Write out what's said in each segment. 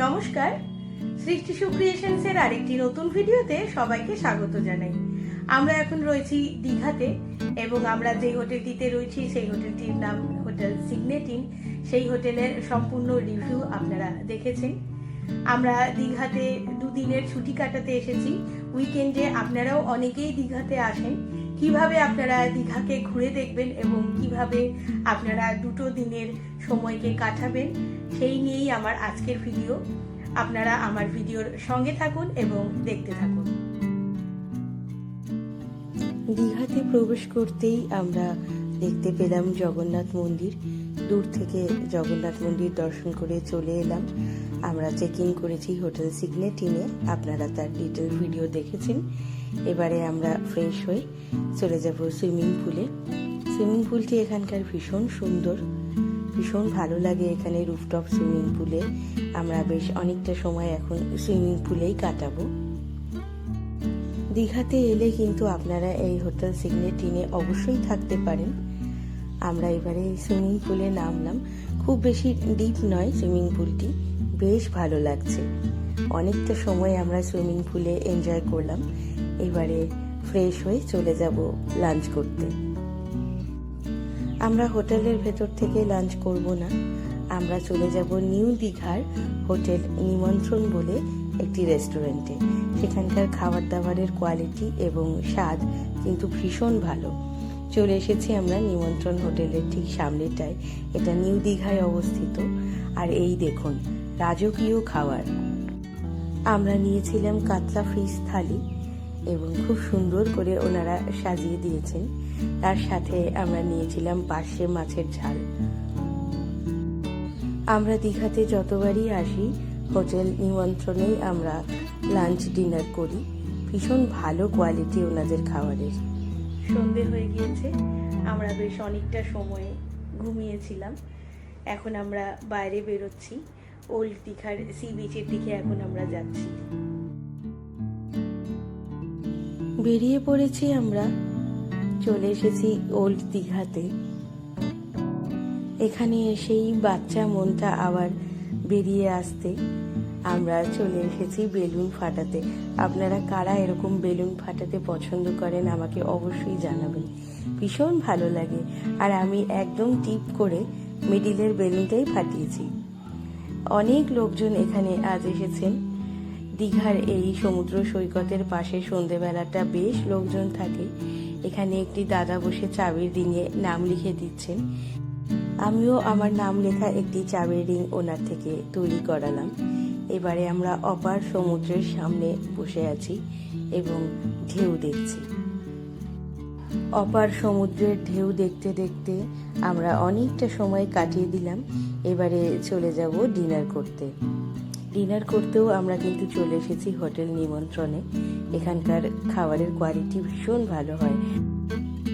নমস্কার, সৃষ্টি সুক্রিয়েশনসের আরেকটি নতুন ভিডিওতে সবাইকে স্বাগত জানাই। আমরা এখন রয়েছি দীঘাতে এবং আমরা যে হোটেলটিতে রয়েছি সেই হোটেলটির নাম হোটেল সিগনেটিন। সেই হোটেলের সম্পূর্ণ রিভিউ আপনারা দেখেছেন। আমরা দীঘাতে দুদিনের ছুটি কাটাতে এসেছি। উইকেন্ডে আপনারাও অনেকেই দীঘাতে আসেন। কিভাবে আপনারা দীঘাকে ঘুরে দেখবেন এবং কিভাবে আপনারা দুটো দিনের সময়কে কাটাবেন সেই নিয়েই আমার আজকের ভিডিও। আপনারা আমার ভিডিওর সঙ্গে থাকুন এবং দেখতে থাকুন। দীঘাতে প্রবেশ করতেই আমরা দেখতে পেলাম জগন্নাথ মন্দির। দূর থেকে জগন্নাথ মন্দির দর্শন করে চলে এলাম। আমরা চেক ইন করেছি হোটেল সিগনেটিনে, আপনারা তার ডিটেল ভিডিও দেখেছেন। এবারে আমরা ফ্রেশ হয়ে চলে যাব সুইমিং পুলে। সুইমিং পুলটি এখানকার ভীষণ সুন্দর, ভীষণ ভালো লাগে এখানে রুফটপ সুইমিং পুলে। আমরা বেশ অনেকটা সময় এখন সুইমিং পুলেই কাটাবো। দীঘাতে এলে কিন্তু আপনারা এই হোটেল সিগনেটিনে অবশ্যই থাকতে পারেন। আমরা এবারে সুইমিং পুলে নামলাম। খুব বেশি ডিপ নয় সুইমিং পুলটি, বেশ ভালো লাগছে। অনেকটা সময় আমরা সুইমিং পুলে এনজয় করলাম। এবারে ফ্রেশ হয়ে চলে যাব লাঞ্চ করতে। আমরা হোটেলের ভেতর থেকে লাঞ্চ করব না, আমরা চলে যাব নিউ দীঘার হোটেল নিমন্ত্রণ বলে একটি রেস্টুরেন্টে। সেখানকার খাবার দাবারের কোয়ালিটি এবং স্বাদ কিন্তু ভীষণ ভালো। চলে এসেছি আমরা নিমন্ত্রণ হোটেলের ঠিক সামনেটায়। এটা নিউ দীঘায় অবস্থিত। আর এই দেখুন রাজকীয় খাবার। আমরা নিয়েছিলাম কাতলা ফিশ থালি এবং খুব সুন্দর করে ওনারা সাজিয়ে দিয়েছেন। তার সাথে আমরা নিয়েছিলাম পার্শে মাছের ঝাল। আমরা দীঘাতে যতবারই আসি হোটেল নিমন্ত্রণেই আমরা লাঞ্চ ডিনার করি। ভীষণ ভালো কোয়ালিটি ওনাদের খাবারের। সন্ধে হয়ে গিয়েছে, আমরা বেশ অনেকটা সময় ঘুমিয়েছিলাম। এখন আমরা বাইরে বেরোচ্ছি, ওল্ড দীঘার সি বিচের দিকে এখন আমরা যাচ্ছি। বেরিয়ে পড়েছি আমরা, চলে এসেছি ওল্ড দীঘাতে। এখানে এসেই বাচ্চা মনটা আবার বেরিয়ে আসতে আমরা চলে এসেছি বেলুন ফাটাতে। আপনারা কারা এরকম বেলুন ফাটাতে পছন্দ করেন আমাকে অবশ্যই জানাবেন, ভীষণ ভালো লাগে। আর আমি একদম টিপ করে মিডিলের বেলুনটাই ফাটিয়েছি। অনেক লোকজন এখানে আজ এসেছেন। দীঘার এই সমুদ্র সৈকতের পাশে সন্ধেবেলাটা বেশ লোকজন থাকে। এখানে একটি দাদা বসে চাবির রিংয়ে নাম লিখে দিচ্ছেন। আমিও আমার নাম লেখা একটি চাবির রিং ওনার থেকে তৈরি করালাম। এবারে আমরা অপার সমুদ্রের সামনে বসে আছি এবং ঢেউ দেখছি। অপার সমুদ্রের ঢেউ দেখতে দেখতে আমরা অনেকটা সময় কাটিয়ে দিলাম। এবারে চলে যাব ডিনার করতে। ডিনার করতেও আমরা কিন্তু চলে এসেছি হোটেল নিমন্ত্রণে। এখানকার খাবারের কোয়ালিটি ভীষণ ভালো হয়।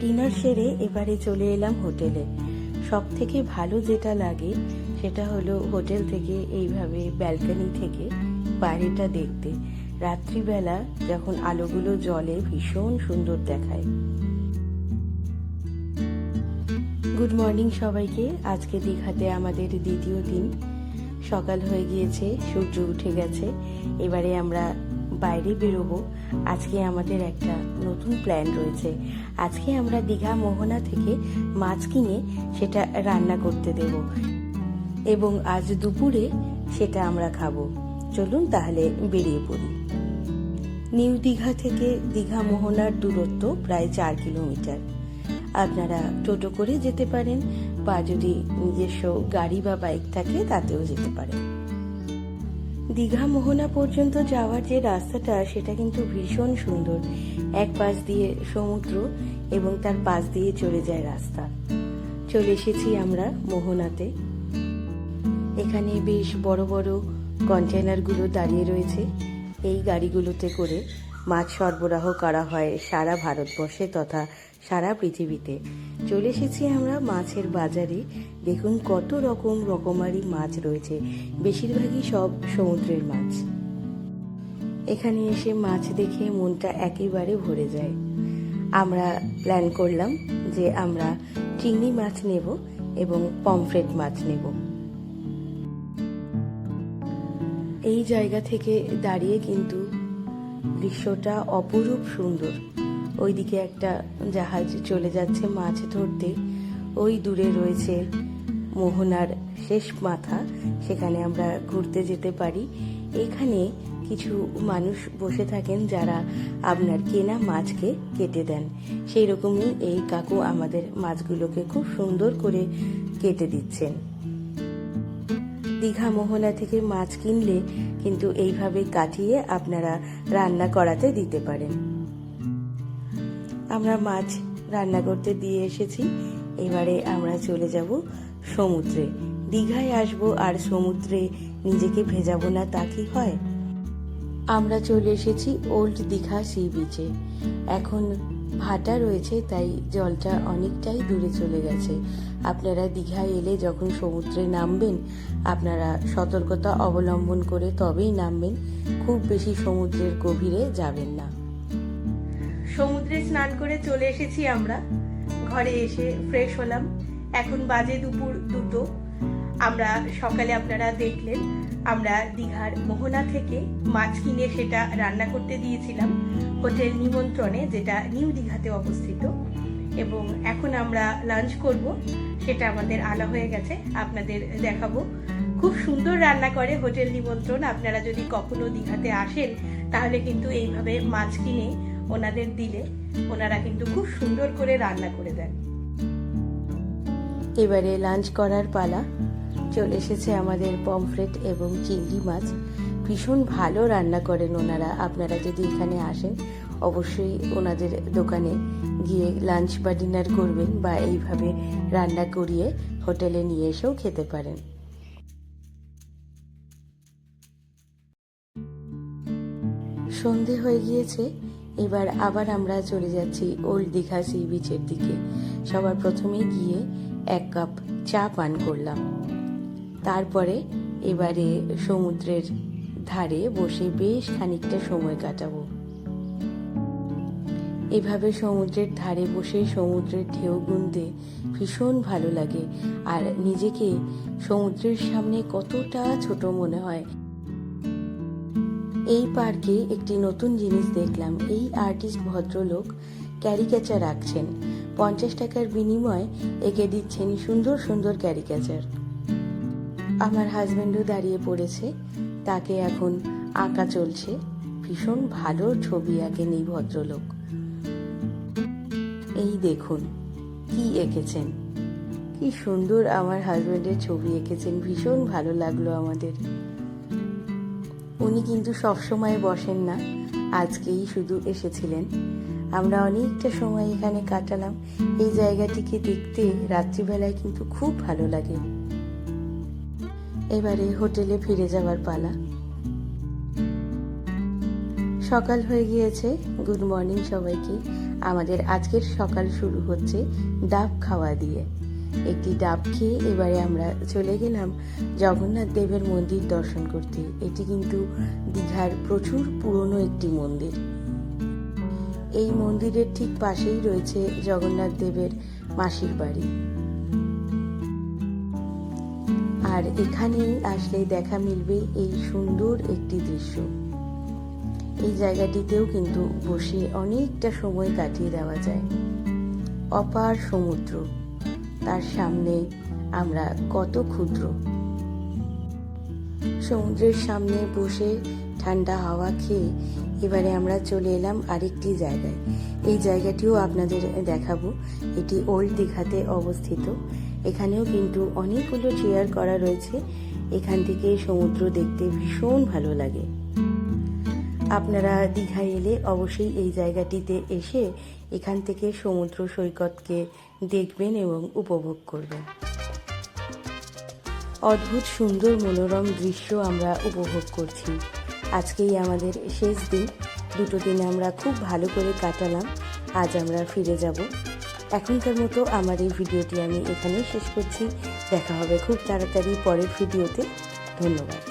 ডিনার সেরে এবারে চলে এলাম হোটেলে। সব থেকে ভালো যেটা লাগে সেটা হলো হোটেল থেকে এইভাবে ব্যালকনি থেকে বাইরেটা দেখতে। রাত্রিবেলা যখন আলোগুলো জ্বলে ভীষণ সুন্দর দেখায়। গুড মর্নিং সবাইকে। আজকে দীঘাতে আমাদের দ্বিতীয় দিন। সকাল হয়ে গিয়েছে, সূর্য উঠে গেছে। এবারে আমরা বাইরে বেরোবো। আজকে আমাদের একটা নতুন প্ল্যান রয়েছে। আজকে আমরা দীঘা মোহনা থেকে মাছ কিনে সেটা রান্না করতে দেব এবং আজ দুপুরে সেটা আমরা খাবো। চলুন তাহলে বেরিয়ে পড়ি। নিউ দীঘা থেকে দীঘা মোহনার দূরত্ব প্রায় 4 কিলোমিটার। আপনারা টোটো করে যেতে পারেন বা যদি নিজস্ব গাড়ি বা বাইক থাকে তাতেও যেতে পারেন। দীঘা মোহনা পর্যন্ত যাওয়ার যে রাস্তাটা সেটা কিন্তু ভীষণ সুন্দর। এক পাশ দিয়ে সমুদ্র এবং তার পাশ দিয়ে চলে যায় রাস্তা। চলে এসেছি আমরা মোহনাতে। এখানে বেশ বড় বড় কন্টেনারগুলো দাঁড়িয়ে রয়েছে। এই গাড়িগুলোতে করে মাছ সরবরাহ করা হয় সারা ভারতবর্ষে তথা সারা পৃথিবীতে। চলে এসেছি আমরা মাছের বাজারে। দেখুন কত রকমারি মাছ রয়েছে, বেশিরভাগই সব সমুদ্রের মাছ। এখানে এসে মাছ দেখে মনটা একেবারে ভরে যায়। আমরা প্ল্যান করলাম যে আমরা চিংড়ি মাছ নেব এবং পমফ্রেট মাছ নেব। এই জায়গা থেকে দাঁড়িয়ে কিন্তু দৃশ্যটা অপরূপ সুন্দর। ওইদিকে একটা জাহাজ চলে যাচ্ছে মাছ ধরতে, ওই দূরে রয়েছে মোহনার শেষ মাথা, সেখানে আমরা ঘুরতে যেতে পারি। এখানে কিছু মানুষ বসে থাকেন যারা আপনার কেনা মাছকে কেটে দেন। সেই রকমই এই কাকু আমাদের মাছগুলোকে খুব সুন্দর করে কেটে দিচ্ছেন। দীঘা মোহনা থেকে মাছ কিনলে কিন্তু এইভাবে কাটিয়ে আপনারা রান্না করাতে দিতে পারেন। আমরা মাছ রান্না করতে দিয়ে এসেছি, এবারে আমরা চলে যাব সমুদ্রে। দীঘায় আসবো আর সমুদ্রে নিজেকে ভেজাবো না, তা কি হয়? আমরা চলে এসেছি ওল্ড দীঘা সি বিচে। এখন ভাটা রয়েছে, তাই জলটা অনেকটাই দূরে চলে গেছে। আপনারা দীঘায় এলে যখন সমুদ্রে নামবেন, আপনারা সতর্কতা অবলম্বন করে তবেই নামবেন, খুব বেশি সমুদ্রের গভীরে যাবেন না। সমুদ্রে স্নান করে চলে এসেছি আমরা, ঘরে এসে ফ্রেশ হলাম। এখন বাজে দুপুর 2টো। আমরা সকালে আপনারা দেখলেন আমরা দীঘার মোহনা থেকে মাছ কিনে সেটা রান্না করতে দিয়েছিলাম হোটেল নিমন্ত্রণে, যেটা নিউ দীঘাতে অবস্থিত। এবং এখন আমরা লাঞ্চ করব, সেটা আমাদের আনা হয়ে গেছে, আপনাদের দেখাবো। খুব সুন্দর রান্না করে হোটেল নিমন্ত্রণ। আপনারা যদি কখনো দীঘাতে আসেন তাহলে কিন্তু এইভাবে মাছ কিনে ওনাদের দিলে ওনারা কিন্তু খুব সুন্দর করে রান্না করে দেন। এবারে লাঞ্চ করার পালা। চলে এসেছে আমাদের পমফ্রেট এবং চিংড়ি মাছ। ভীষণ ভালো রান্না করেন ওনারা। আপনারা যদি এখানে আসেন অবশ্যই ওনাদের দোকানে গিয়ে লাঞ্চ বা ডিনার করবেন, বা এইভাবে রান্না করিয়ে হোটেলে নিয়ে এসেও খেতে পারেন। সন্ধে হয়ে গিয়েছে, এবার আবার আমরা চলে যাচ্ছি ওল্ড দীঘা সি বিচের দিকে। সবার প্রথমে গিয়ে 1 কাপ চা পান করলাম। তারপরে এবারে সমুদ্রের ধারে বসে বেশ খানিকটা সময় কাটাবো। এভাবে সমুদ্রের ধারে বসে সমুদ্রের ঢেউ গুনতে ভীষণ ভালো লাগে, আর নিজেকে সমুদ্রের সামনে কতটা ছোট মনে হয়। এই পার্কে একটি নতুন জিনিস দেখলাম। এই আর্টিস্ট ভদ্রলোক ক্যারিকেচার আঁকছেন। 50 টাকার বিনিময়ে এঁকে দিচ্ছেন সুন্দর সুন্দর ক্যারিকেচার। আমার হাজবেন্ডও দাঁড়িয়ে পড়েছে, তাকে এখন আঁকা চলছে। ভীষণ ভালো ছবি আঁকেন এই ভদ্রলোক। এই দেখুন কি এঁকেছেন, কি সুন্দর আমার হাজবেন্ডের ছবি এঁকেছেন। ভীষণ ভালো লাগলো আমাদের। উনি কিন্তু সবসময় বসেন না, আজকেই শুধু এসেছিলেন। আমরা অনেকটা সময় এখানে কাটালাম। এই জায়গাটিকে দেখতে রাত্রিবেলায় কিন্তু খুব ভালো লাগে। এবারে হোটেলে ফিরে যাওয়ার পালা। সকাল হয়ে গিয়েছে। গুড মর্নিং সবাইকে। আমাদের আজকের সকাল শুরু হচ্ছে ডাব খাওয়া দিয়ে। একটি ডাব খেয়ে এবারে আমরা চলে গেলাম জগন্নাথ দেবের মন্দির দর্শন করতে। এটি কিন্তু দীঘার প্রচুর পুরনো একটি মন্দির। এই মন্দিরের ঠিক পাশেই রয়েছে জগন্নাথ দেবের মাসির বাড়ি। আর এখানেই আসলে দেখা মিলবে এই সুন্দর একটি দৃশ্য। এই জায়গাটিতেও কিন্তু বসে অনেকটা সময় কাটিয়ে দেওয়া যায়। অপার সমুদ্র, তার সামনে আমরা কত ক্ষুদ্র। সমুদ্রের সামনে বসে ঠান্ডা হাওয়া খেয়ে এবারে আমরা চলে এলাম আরেকটি জায়গায়। এই জায়গাটিও আপনাদের দেখাবো। এটি ওল্ড দীঘাতে অবস্থিত। এখানেও কিন্তু অনেকগুলো চেয়ার করা রয়েছে। এখান থেকে সমুদ্র দেখতে ভীষণ ভালো লাগে। আপনারা দীঘায় এলে অবশ্যই এই জায়গাটিতে এসে এখান থেকে সমুদ্র সৈকতকে দেখবেন এবং উপভোগ করবেন। অদ্ভুত সুন্দর মনোরম দৃশ্য আমরা উপভোগ করছি। আজকেই আমাদের শেষ দিন। 2টো দিন আমরা খুব ভালো করে কাটালাম। আজ আমরা ফিরে যাব। এখনকার মতো আমার এই ভিডিওটি আমি এখানেই শেষ করছি। দেখা হবে খুব তাড়াতাড়ি পরের ভিডিওতে। ধন্যবাদ।